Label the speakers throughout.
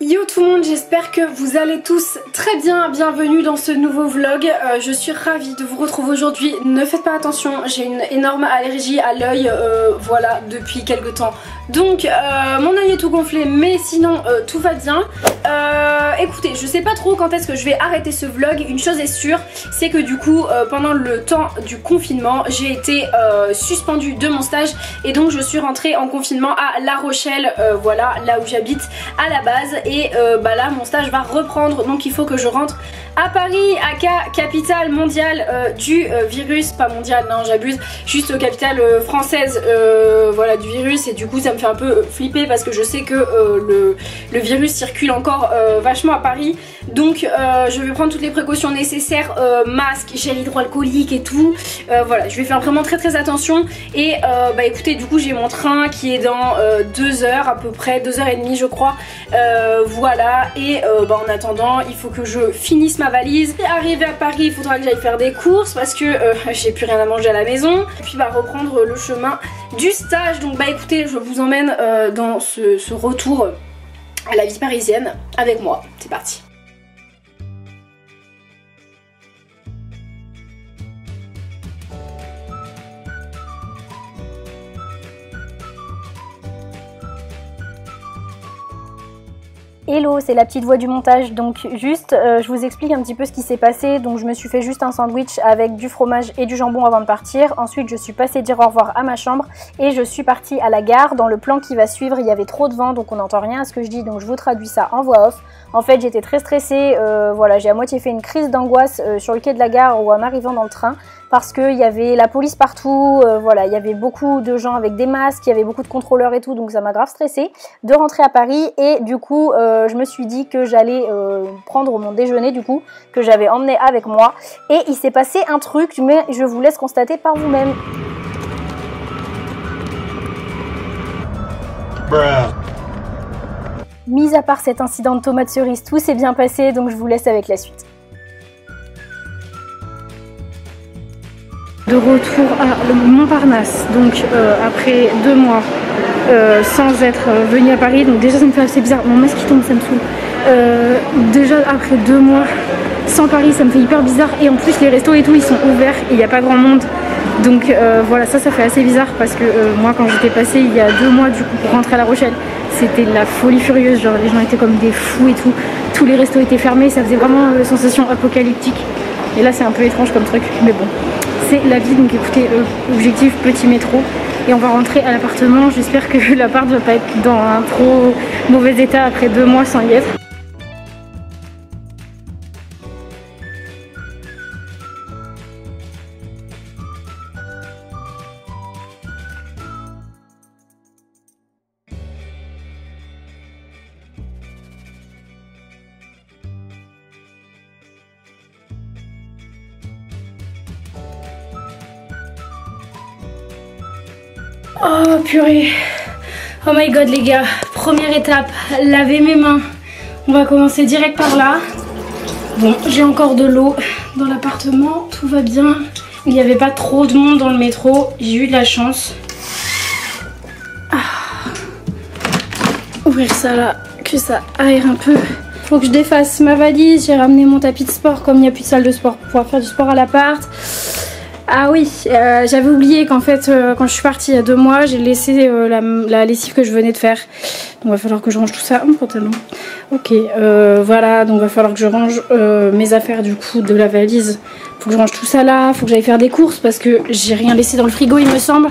Speaker 1: Yo tout le monde, j'espère que vous allez tous très bien, bienvenue dans ce nouveau vlog. Je suis ravie de vous retrouver aujourd'hui. Ne faites pas attention, j'ai une énorme allergie à l'œil, voilà, depuis quelques temps. Donc mon œil est tout gonflé, mais sinon tout va bien. Écoutez, je sais pas trop quand est-ce que je vais arrêter ce vlog. Une chose est sûre, c'est que du coup pendant le temps du confinement, j'ai été suspendue de mon stage et donc je suis rentrée en confinement à La Rochelle, voilà, là où j'habite à la base. Et bah là mon stage va reprendre, donc il faut que je rentre à Paris, aka capitale mondiale du virus, pas mondiale non j'abuse, juste capitale française voilà du virus. Et du coup ça me fait un peu flipper parce que je sais que le virus circule encore vachement à Paris. Donc je vais prendre toutes les précautions nécessaires, masque, gel hydroalcoolique et tout, voilà je vais faire vraiment très attention. Et bah écoutez, du coup j'ai mon train qui est dans 2 heures à peu près, 2h30 je crois, voilà. Et bah en attendant il faut que je finisse ma valise. Et arrivé à Paris il faudra que j'aille faire des courses parce que j'ai plus rien à manger à la maison. Et puis bah reprendre le chemin du stage. Donc bah écoutez, je vous emmène dans ce retour à la vie parisienne avec moi. C'est parti.
Speaker 2: Hello, c'est la petite voix du montage. Donc juste, je vous explique un petit peu ce qui s'est passé. Donc je me suis fait juste un sandwich avec du fromage et du jambon avant de partir. Ensuite je suis passée dire au revoir à ma chambre et je suis partie à la gare. Dans le plan qui va suivre, il y avait trop de vent donc on n'entend rien à ce que je dis, donc je vous traduis ça en voix off. En fait j'étais très stressée, voilà, j'ai à moitié fait une crise d'angoisse sur le quai de la gare ou en arrivant dans le train, parce qu'il y avait la police partout, voilà, il y avait beaucoup de gens avec des masques, il y avait beaucoup de contrôleurs et tout, donc ça m'a grave stressée de rentrer à Paris. Et du coup je me suis dit que j'allais prendre mon déjeuner du coup, que j'avais emmené avec moi, et il s'est passé un truc, mais je vous laisse constater par vous-même. Mis à part cet incident de tomate cerise, tout s'est bien passé, donc je vous laisse avec la suite.
Speaker 1: De retour à Montparnasse, donc après 2 mois sans être venue à Paris, donc déjà ça me fait assez bizarre, mon masque qui tombe ça me saoule. Déjà après 2 mois sans Paris ça me fait hyper bizarre, et en plus les restos et tout ils sont ouverts et il n'y a pas grand monde, donc voilà ça fait assez bizarre parce que moi quand j'étais passée il y a 2 mois du coup pour rentrer à La Rochelle, c'était la folie furieuse, genre les gens étaient comme des fous et tout, tous les restos étaient fermés, ça faisait vraiment sensation apocalyptique. Et là c'est un peu étrange comme truc, mais bon, c'est la vie. Donc écoutez, objectif petit métro et on va rentrer à l'appartement. J'espère que l'appart ne va pas être dans un trop mauvais état après 2 mois sans y être. Oh purée, oh my god les gars, première étape, laver mes mains. On va commencer direct par là. Bon, j'ai encore de l'eau dans l'appartement, tout va bien. Il n'y avait pas trop de monde dans le métro, j'ai eu de la chance. Ouvrir ça là, que ça aère un peu. Faut que je défasse ma valise, j'ai ramené mon tapis de sport comme il n'y a plus de salle de sport pour pouvoir faire du sport à l'appart. Ah oui, j'avais oublié qu'en fait quand je suis partie il y a 2 mois, j'ai laissé la lessive que je venais de faire. Donc il va falloir que je range tout ça. Oh, mon pantalon. Ok, voilà, donc il va falloir que je range mes affaires du coup de la valise. Faut que je range tout ça là, faut que j'aille faire des courses parce que j'ai rien laissé dans le frigo il me semble.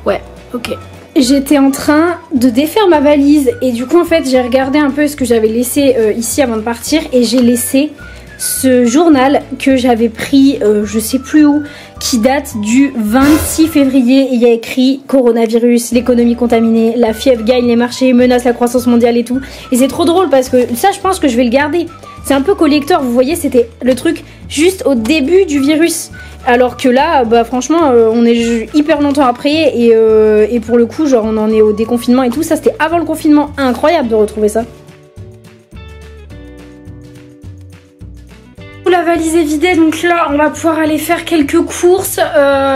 Speaker 1: Ouais, ok. J'étais en train de défaire ma valise et du coup en fait j'ai regardé un peu ce que j'avais laissé ici avant de partir, et j'ai laissé ce journal que j'avais pris je sais plus où, qui date du 26 février. Il y a écrit coronavirus, l'économie contaminée, la fièvre gagne les marchés, menace la croissance mondiale et tout. Et c'est trop drôle parce que ça je pense que je vais le garder. C'est un peu collector, vous voyez, c'était le truc juste au début du virus. Alors que là, bah franchement, on est hyper longtemps après et pour le coup, genre on en est au déconfinement et tout. Ça c'était avant le confinement, incroyable de retrouver ça. la valise est vidée, donc là on va pouvoir aller faire quelques courses.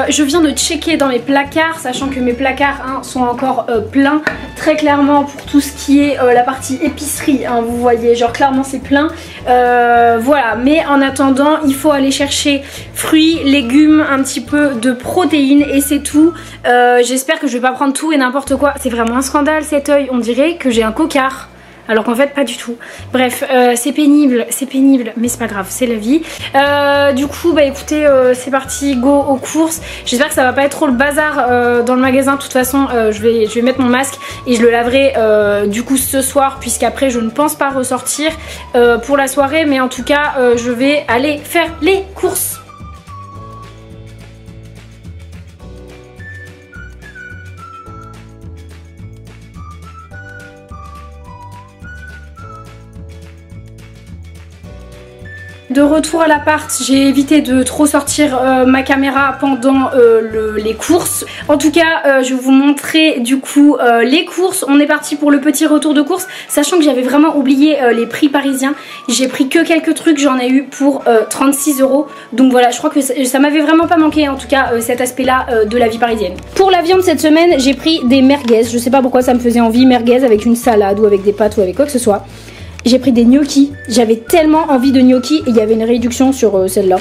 Speaker 1: Je viens de checker dans mes placards, sachant que mes placards hein, sont encore pleins, très clairement pour tout ce qui est la partie épicerie, hein, vous voyez, genre clairement c'est plein. Voilà, mais en attendant il faut aller chercher fruits, légumes, un petit peu de protéines et c'est tout. J'espère que je vais pas prendre tout et n'importe quoi. C'est vraiment un scandale cet œil, on dirait que j'ai un cocard. Alors qu'en fait pas du tout. Bref, c'est pénible, mais c'est pas grave, c'est la vie. Du coup, bah écoutez, c'est parti, go aux courses. J'espère que ça va pas être trop le bazar dans le magasin. De toute façon, je vais mettre mon masque et je le laverai du coup ce soir, puisqu'après je ne pense pas ressortir pour la soirée. Mais en tout cas, je vais aller faire les courses. De retour à l'appart, j'ai évité de trop sortir ma caméra pendant les courses. En tout cas, je vais vous montrer du coup les courses. On est parti pour le petit retour de courses, sachant que j'avais vraiment oublié les prix parisiens. J'ai pris que quelques trucs, j'en ai eu pour 36 €. Donc voilà, je crois que ça m'avait vraiment pas manqué en tout cas cet aspect-là de la vie parisienne. Pour la viande cette semaine, j'ai pris des merguez. Je sais pas pourquoi ça me faisait envie, merguez avec une salade ou avec des pâtes ou avec quoi que ce soit. J'ai pris des gnocchis, j'avais tellement envie de gnocchis et il y avait une réduction sur celle-là.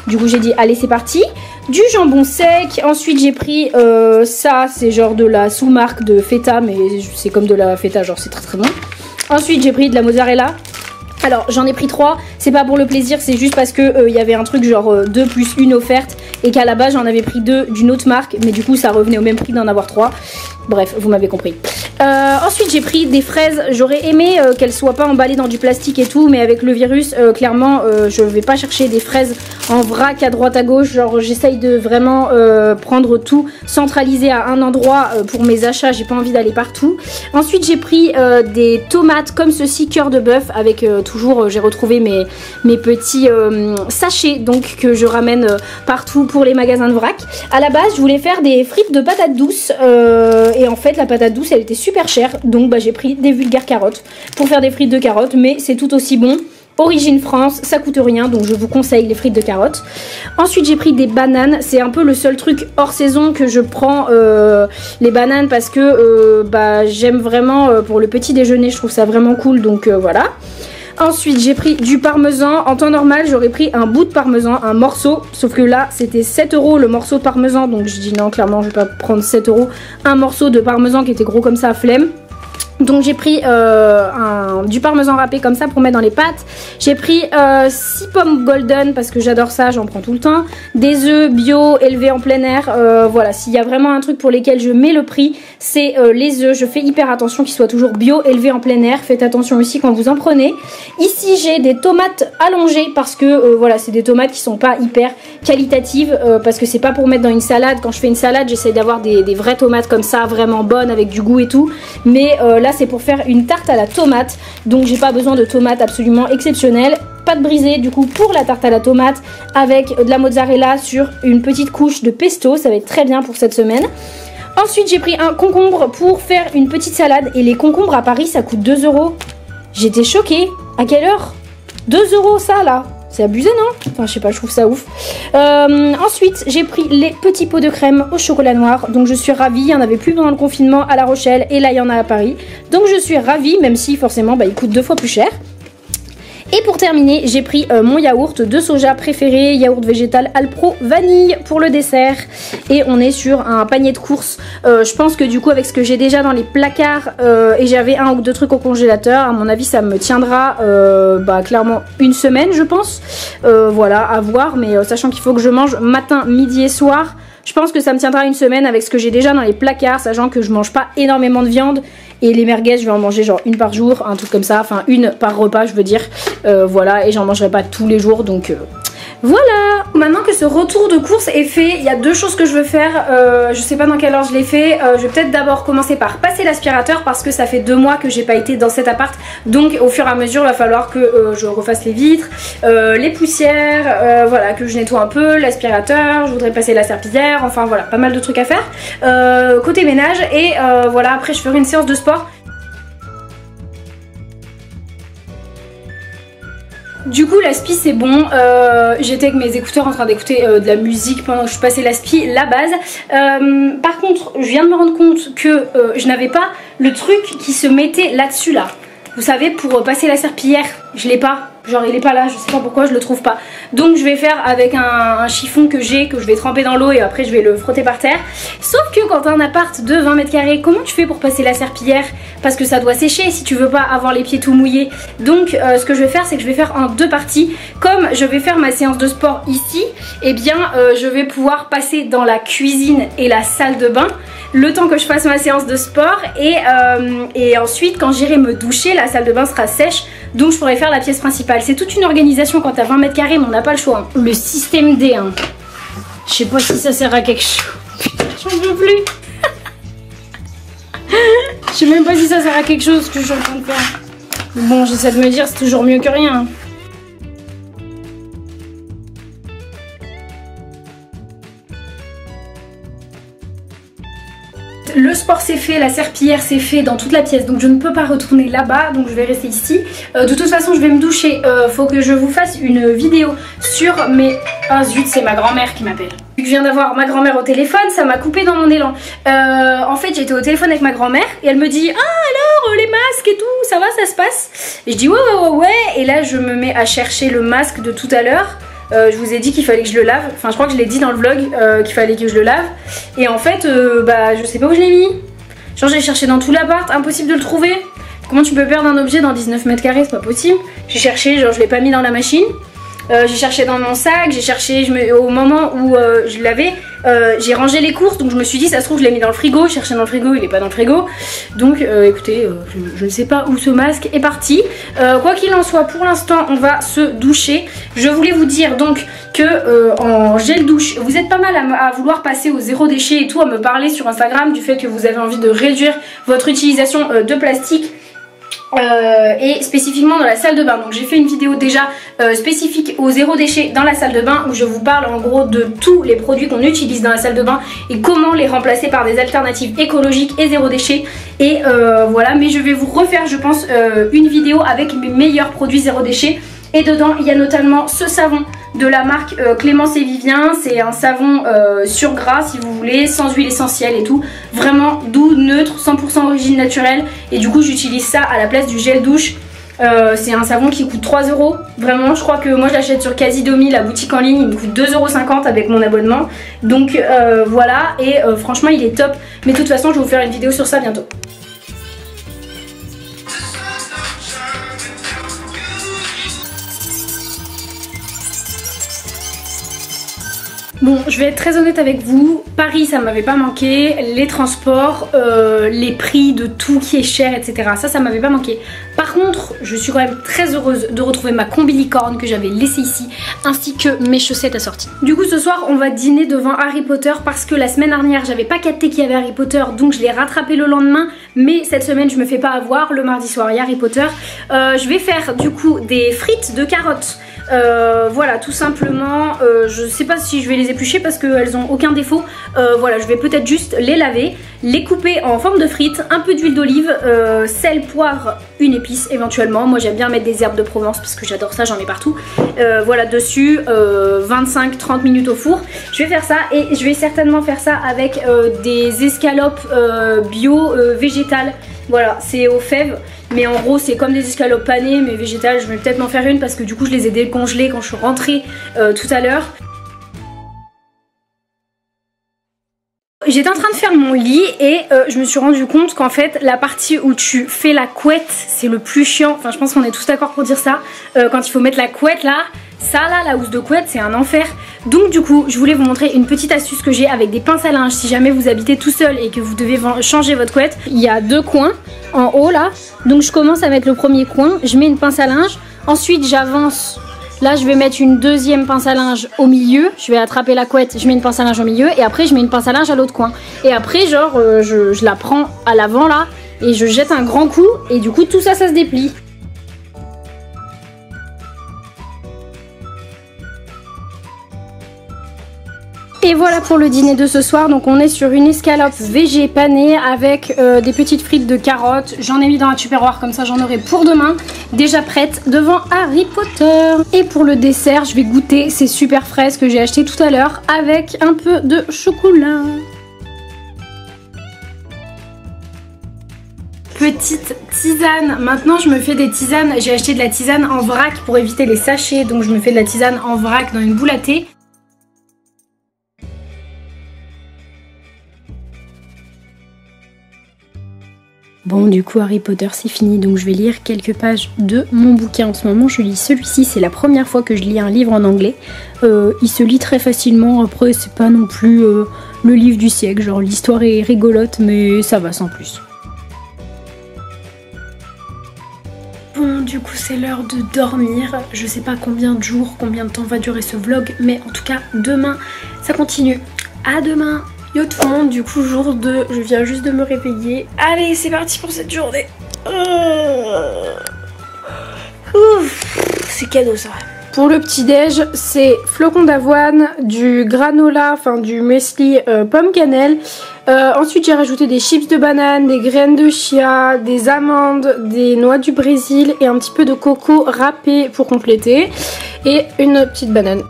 Speaker 1: Du coup j'ai dit allez c'est parti. Du jambon sec, ensuite j'ai pris ça, c'est genre de la sous-marque de feta, mais c'est comme de la feta, genre c'est très très bon. Ensuite j'ai pris de la mozzarella. Alors j'en ai pris 3, c'est pas pour le plaisir, c'est juste parce que y avait un truc genre 2 plus 1 offerte et qu'à la base j'en avais pris 2 d'une autre marque, mais du coup ça revenait au même prix d'en avoir 3. Bref, vous m'avez compris. Ensuite j'ai pris des fraises, j'aurais aimé qu'elles soient pas emballées dans du plastique et tout, mais avec le virus clairement je vais pas chercher des fraises en vrac à droite à gauche, genre j'essaye de vraiment prendre tout centralisé à un endroit pour mes achats, j'ai pas envie d'aller partout. Ensuite j'ai pris des tomates comme ceci, cœur de bœuf, avec toujours j'ai retrouvé mes petits sachets donc que je ramène partout pour les magasins de vrac. À la base je voulais faire des frites de patates douces et en fait la patate douce elle était super chère, donc bah, j'ai pris des vulgaires carottes pour faire des frites de carottes, mais c'est tout aussi bon. Origine France, ça coûte rien, donc je vous conseille les frites de carottes. Ensuite j'ai pris des bananes, c'est un peu le seul truc hors saison que je prends, les bananes, parce que bah, j'aime vraiment pour le petit déjeuner, je trouve ça vraiment cool, donc voilà. Ensuite j'ai pris du parmesan. En temps normal j'aurais pris un bout de parmesan, un morceau, sauf que là c'était 7 € le morceau de parmesan, donc je dis non, clairement je vais pas prendre 7 € un morceau de parmesan qui était gros comme ça, flemme. Donc j'ai pris du parmesan râpé comme ça pour mettre dans les pâtes. J'ai pris 6 pommes golden parce que j'adore ça, j'en prends tout le temps. Des œufs bio élevés en plein air. Voilà, s'il y a vraiment un truc pour lesquels je mets le prix, c'est les œufs. Je fais hyper attention qu'ils soient toujours bio élevés en plein air. Faites attention aussi quand vous en prenez. Ici j'ai des tomates allongées parce que voilà, c'est des tomates qui sont pas hyper qualitatives parce que c'est pas pour mettre dans une salade. Quand je fais une salade j'essaie d'avoir des vraies tomates comme ça, vraiment bonnes avec du goût et tout. Mais là c'est pour faire une tarte à la tomate, donc j'ai pas besoin de tomates absolument exceptionnelles. Pâte brisée du coup pour la tarte à la tomate avec de la mozzarella sur une petite couche de pesto, ça va être très bien pour cette semaine. Ensuite j'ai pris un concombre pour faire une petite salade, et les concombres à Paris ça coûte 2 €. J'étais choquée. À quelle heure 2 € ça là, c'est abusé non? Enfin je sais pas, je trouve ça ouf. Ensuite j'ai pris les petits pots de crème au chocolat noir, donc je suis ravie. Il n'y en avait plus pendant le confinement à La Rochelle et là il y en a à Paris, donc je suis ravie, même si forcément bah, il coûte 2 fois plus cher. Et pour terminer, j'ai pris mon yaourt de soja préféré, yaourt végétal Alpro vanille pour le dessert. Et on est sur un panier de courses. Je pense que du coup avec ce que j'ai déjà dans les placards et j'avais 1 ou 2 trucs au congélateur, à mon avis ça me tiendra bah, clairement une semaine je pense. Voilà, à voir, mais sachant qu'il faut que je mange matin, midi et soir, je pense que ça me tiendra une semaine avec ce que j'ai déjà dans les placards, sachant que je mange pas énormément de viande. Et les merguez, je vais en manger genre une par jour, un truc comme ça, enfin une par repas je veux dire. Voilà, et j'en mangerai pas tous les jours, donc voilà. Maintenant que ce retour de course est fait, il y a 2 choses que je veux faire. Je sais pas dans quelle heure je l'ai fait. Je vais peut-être d'abord commencer par passer l'aspirateur parce que ça fait 2 mois que j'ai pas été dans cet appart. Donc au fur et à mesure il va falloir que je refasse les vitres, les poussières, voilà, que je nettoie un peu l'aspirateur. Je voudrais passer la serpillière, enfin voilà, pas mal de trucs à faire côté ménage. Et voilà, après je ferai une séance de sport. Du coup l'aspi c'est bon, j'étais avec mes écouteurs en train d'écouter de la musique pendant que je passais l'aspi, la base. Par contre je viens de me rendre compte que je n'avais pas le truc qui se mettait là-dessus là. Vous savez, pour passer la serpillière, je l'ai pas. Genre il est pas là, je sais pas pourquoi, je le trouve pas. Donc je vais faire avec un chiffon que j'ai, que je vais tremper dans l'eau et après je vais le frotter par terre. Sauf que quand t'as un appart de 20 mètres carrés, comment tu fais pour passer la serpillière? Parce que ça doit sécher si tu veux pas avoir les pieds tout mouillés. Donc ce que je vais faire, c'est que je vais faire en deux parties. Comme je vais faire ma séance de sport ici, eh bien je vais pouvoir passer dans la cuisine et la salle de bain le temps que je fasse ma séance de sport et ensuite quand j'irai me doucher, la salle de bain sera sèche, donc je pourrai faire la pièce principale. C'est toute une organisation quand t'as 20 mètres carrés, mais on n'a pas le choix. Le système D, hein. Je sais pas si ça sert à quelque chose. Putain, j'en peux plus. Je sais même pas si ça sert à quelque chose ce que je suis en train de faire. Mais bon, j'essaie de me dire, c'est toujours mieux que rien. Le sport c'est fait, la serpillière c'est fait dans toute la pièce, donc je ne peux pas retourner là-bas, donc je vais rester ici. De toute façon je vais me doucher, faut que je vous fasse une vidéo sur mes... Ah zut, c'est ma grand-mère qui m'appelle. Vu que je viens d'avoir ma grand-mère au téléphone, ça m'a coupé dans mon élan. En fait j'étais au téléphone avec ma grand-mère et elle me dit « Ah alors les masques et tout, ça va, ça se passe ?» Et je dis « ouais » et là je me mets à chercher le masque de tout à l'heure. Je vous ai dit qu'il fallait que je le lave, enfin je crois que je l'ai dit dans le vlog qu'il fallait que je le lave. Et en fait bah je sais pas où je l'ai mis. Genre j'ai cherché dans tout l'appart, impossible de le trouver. Comment tu peux perdre un objet dans 19 mètres carrés, c'est pas possible. J'ai cherché, genre je l'ai pas mis dans la machine. J'ai cherché dans mon sac, j'ai cherché au moment où je l'avais, j'ai rangé les courses, donc je me suis dit ça se trouve je l'ai mis dans le frigo, je cherchais dans le frigo, il est pas dans le frigo. Donc écoutez, je ne sais pas où ce masque est parti. Quoi qu'il en soit, pour l'instant on va se doucher. Je voulais vous dire donc que en gel douche, vous êtes pas mal à vouloir passer au zéro déchet et tout, à me parler sur Instagram du fait que vous avez envie de réduire votre utilisation de plastique. Et spécifiquement dans la salle de bain. Donc j'ai fait une vidéo déjà spécifique au zéro déchet dans la salle de bain où je vous parle en gros de tous les produits qu'on utilise dans la salle de bain et comment les remplacer par des alternatives écologiques et zéro déchet. Et voilà, mais je vais vous refaire je pense une vidéo avec mes meilleurs produits zéro déchet. Et dedans il y a notamment ce savon de la marque Clémence et Vivien. C'est un savon sur gras si vous voulez, sans huile essentielle et tout. Vraiment doux, neutre, 100% origine naturelle. Et du coup j'utilise ça à la place du gel douche. C'est un savon qui coûte 3 €. Vraiment je crois que moi je l'achète sur Casidomi, la boutique en ligne. Il me coûte 2,50 € avec mon abonnement. Donc voilà, et franchement il est top. Mais de toute façon je vais vous faire une vidéo sur ça bientôt. Bon, je vais être très honnête avec vous, Paris ça m'avait pas manqué, les transports, les prix de tout qui est cher, etc. Ça m'avait pas manqué. Par contre, je suis quand même très heureuse de retrouver ma combi licorne que j'avais laissée ici, ainsi que mes chaussettes assorties. Du coup ce soir on va dîner devant Harry Potter parce que la semaine dernière j'avais pas capté qu'il y avait Harry Potter, donc je l'ai rattrapé le lendemain. Mais cette semaine je me fais pas avoir, le mardi soir il y a Harry Potter. Je vais faire du coup des frites de carottes. Voilà tout simplement, je sais pas si je vais les éplucher parce qu'elles ont aucun défaut. Voilà, je vais peut-être juste les laver, les couper en forme de frites, un peu d'huile d'olive, sel, poivre, une épice éventuellement. Moi j'aime bien mettre des herbes de Provence parce que j'adore ça, j'en mets partout. Voilà, dessus 25-30 minutes au four. Je vais faire ça et je vais certainement faire ça avec des escalopes bio végétales. Voilà, c'est aux fèves, mais en gros c'est comme des escalopes panées mais végétales. Je vais peut-être m'en faire une parce que du coup je les ai décongelées quand je suis rentrée tout à l'heure. J'étais en train de faire mon lit et je me suis rendu compte qu'en fait la partie où tu fais la couette c'est le plus chiant. Enfin je pense qu'on est tous d'accord pour dire ça. Quand il faut mettre la couette là, ça là, la housse de couette c'est un enfer. Donc du coup je voulais vous montrer une petite astuce que j'ai avec des pinces à linge. Si jamais vous habitez tout seul et que vous devez changer votre couette, il y a deux coins en haut là. Donc je commence à mettre le premier coin, je mets une pince à linge, ensuite j'avance. Là je vais mettre une deuxième pince à linge au milieu, je vais attraper la couette, je mets une pince à linge au milieu et après je mets une pince à linge à l'autre coin. Et après genre je la prends à l'avant là et je jette un grand coup et du coup tout ça se déplie. Et voilà pour le dîner de ce soir. Donc on est sur une escalope végé panée avec des petites frites de carottes. J'en ai mis dans un tupperware, comme ça j'en aurai pour demain, déjà prête devant Harry Potter. Et pour le dessert, je vais goûter ces super fraises que j'ai achetées tout à l'heure avec un peu de chocolat. Petite tisane. Maintenant je me fais des tisanes. J'ai acheté de la tisane en vrac pour éviter les sachets. Donc je me fais de la tisane en vrac dans une boule à thé. Bon, du coup Harry Potter c'est fini, donc je vais lire quelques pages de mon bouquin. En ce moment je lis celui-ci, c'est la première fois que je lis un livre en anglais. Il se lit très facilement, après c'est pas non plus le livre du siècle, genre l'histoire est rigolote mais ça va sans plus. Bon, du coup c'est l'heure de dormir. Je sais pas combien de jours, combien de temps va durer ce vlog, mais en tout cas demain ça continue. À demain. Yo tout le monde, du coup jour 2, je viens juste de me réveiller. Allez, c'est parti pour cette journée. C'est cadeau ça. Pour le petit déj, c'est flocons d'avoine, du granola, enfin du muesli pomme cannelle. Ensuite j'ai rajouté des chips de banane, des graines de chia, des amandes, des noix du Brésil et un petit peu de coco râpé pour compléter. Et une petite banane.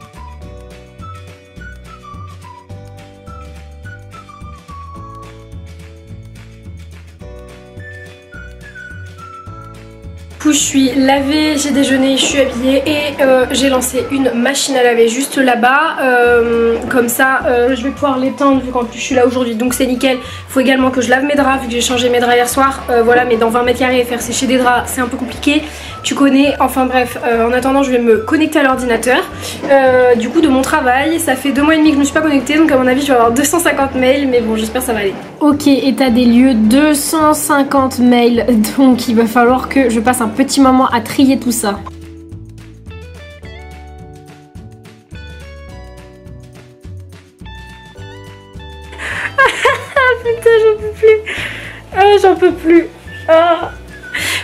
Speaker 1: Du coup je suis lavée, j'ai déjeuné, je suis habillée et j'ai lancé une machine à laver juste là-bas. Comme ça je vais pouvoir l'étendre vu qu'en plus je suis là aujourd'hui, donc c'est nickel. Il faut également que je lave mes draps vu que j'ai changé mes draps hier soir. Voilà, mais dans 20 mètres carrés faire sécher des draps c'est un peu compliqué. Tu connais, enfin bref, en attendant je vais me connecter à l'ordinateur. Du coup de mon travail, ça fait 2 mois et demi que je me suis pas connectée, donc à mon avis je vais avoir 250 mails, mais bon j'espère que ça va aller. Ok, état des lieux, 250 mails, donc il va falloir que je passe un petit moment à trier tout ça. Putain, j'en peux plus. J'en peux plus.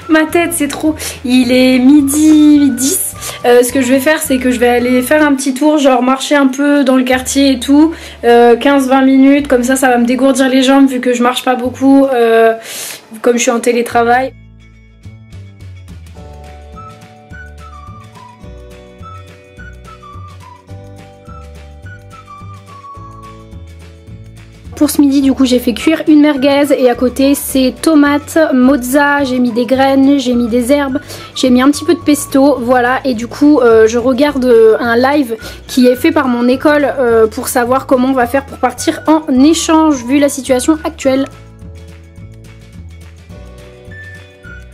Speaker 1: Ma tête, c'est trop. Il est midi 10. Ce que je vais faire, c'est que je vais aller faire un petit tour, genre marcher un peu dans le quartier et tout. 15-20 minutes, comme ça va me dégourdir les jambes vu que je marche pas beaucoup, comme je suis en télétravail. Pour ce midi, du coup, j'ai fait cuire une merguez et à côté, c'est tomates, mozza, j'ai mis des graines, j'ai mis des herbes, j'ai mis un petit peu de pesto, voilà. Et du coup, je regarde un live qui est fait par mon école pour savoir comment on va faire pour partir en échange vu la situation actuelle.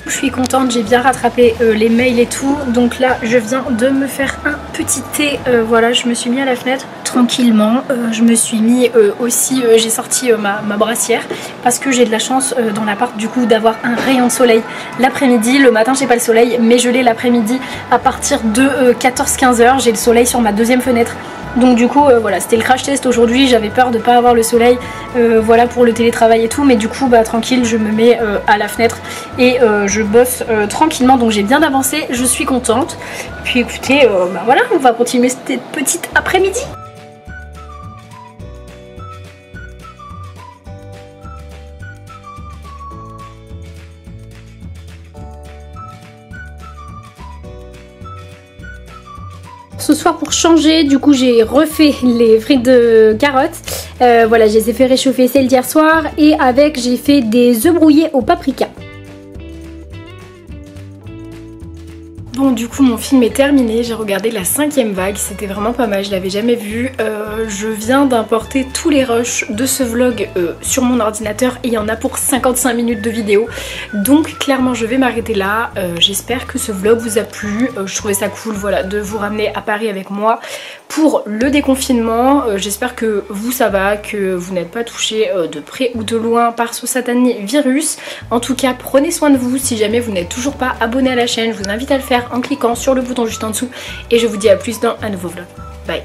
Speaker 1: Je suis contente, j'ai bien rattrapé les mails et tout, donc là je viens de me faire un petit thé, voilà, je me suis mis à la fenêtre tranquillement, je me suis mis aussi, j'ai sorti ma brassière parce que j'ai de la chance dans l'appart du coup d'avoir un rayon de soleil l'après-midi. Le matin j'ai pas le soleil mais je l'ai l'après-midi à partir de 14-15 h, j'ai le soleil sur ma deuxième fenêtre. Donc du coup voilà, c'était le crash test aujourd'hui, j'avais peur de pas avoir le soleil, voilà, pour le télétravail et tout, mais du coup bah tranquille, je me mets à la fenêtre et je bosse tranquillement, donc j'ai bien avancé, je suis contente. Puis écoutez, bah voilà, on va continuer cette petite après-midi. Ce soir pour changer, du coup j'ai refait les frites de carottes. Voilà, je les ai fait réchauffer celles d'hier soir et avec j'ai fait des œufs brouillés au paprika. Bon, du coup mon film est terminé, j'ai regardé la 5e vague, c'était vraiment pas mal, je l'avais jamais vu. Je viens d'importer tous les rushs de ce vlog sur mon ordinateur et il y en a pour 55 minutes de vidéo. Donc clairement je vais m'arrêter là, j'espère que ce vlog vous a plu, je trouvais ça cool, voilà, de vous ramener à Paris avec moi pour le déconfinement. J'espère que vous ça va, que vous n'êtes pas touchés de près ou de loin par ce satané virus. En tout cas prenez soin de vous, si jamais vous n'êtes toujours pas abonné à la chaîne, je vous invite à le faire en cliquant sur le bouton juste en dessous et je vous dis à plus dans un nouveau vlog. Bye.